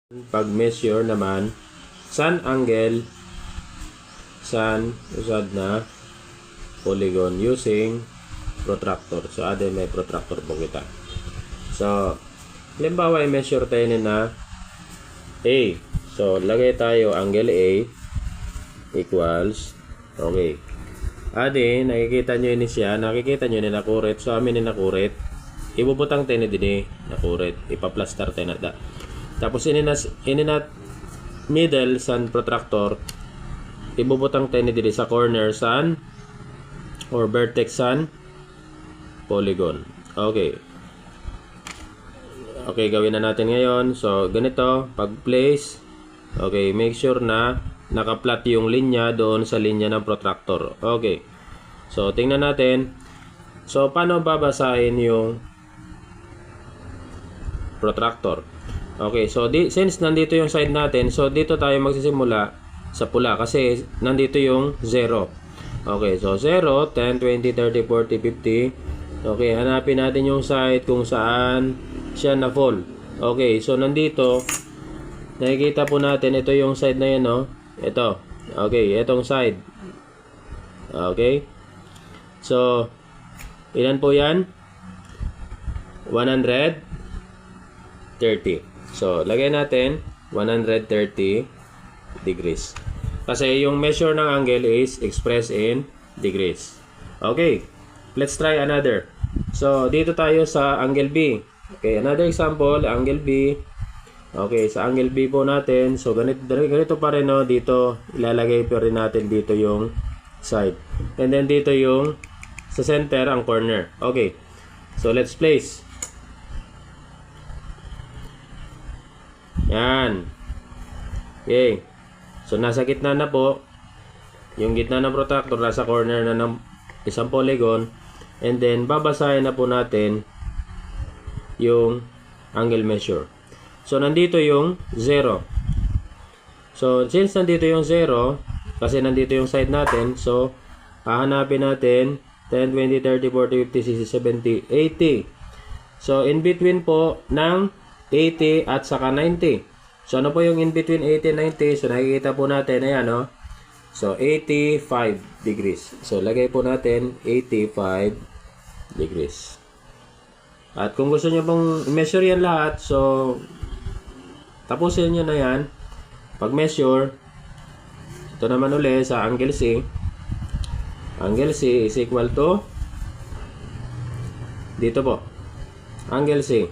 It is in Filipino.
Pag-measure naman, sun angle, sun usad na polygon using protractor. So, may protractor po kita. So, halimbawa, i-measure tayo na A. So, lagay tayo angle A equals, okay. Nakikita nyo yun siya. Nakikita nyo yun nakurit. So, amin yun nakurit. Ibubutang tayo na din nakurit. Ipaplastar tayo na da. Tapos, ini na middle sun protractor. Ibubutang tayo na din sa corner sun or vertex sun polygon. Okay. Okay, gawin na natin ngayon. So, ganito. Pag-place. Okay, make sure na naka-flat yung linya doon sa linya ng protractor. Okay. So, tingnan natin. So, paano babasahin yung protractor? Okay, so since nandito yung side natin, so dito tayo magsisimula sa pula kasi nandito yung 0. Okay, so 0, 10, 20, 30, 40, 50. Okay, hanapin natin yung side kung saan siya na-fall. Okay, so nandito, nakikita po natin, ito yung side na yan, no? Ito. Okay, itong side. Okay. So, ilan po yan? 130. So, lagay natin 130 degrees. Kasi yung measure ng angle is expressed in degrees. Okay. Let's try another. So, dito tayo sa angle B. Okay, another example, angle B. Okay, sa angle B po natin. So, ganito pa rin, no? Dito, ilalagay pa rin natin dito yung side. And then, dito yung sa center, ang corner. Okay. So, let's place. Yan. Okay. So, nasa gitna na po. Yung gitna ng protractor, nasa corner na ng isang polygon. And then, babasahin na po natin yung angle measure. So, nandito yung 0. So, since nandito yung 0, kasi nandito yung side natin, so, hahanapin natin 10, 20, 30, 40, 50, 60, 70, 80. So, in between po ng 80 at saka 90. So, ano po yung in between 80 and 90? So, nakikita po natin, ayan, no? So, 85 degrees. So, lagay po natin 85 degrees. At kung gusto nyo pong measure yan lahat, so, tapusin nyo na yan. Pag measure, ito naman uli sa angle C. Angle C is equal to, dito po, angle C.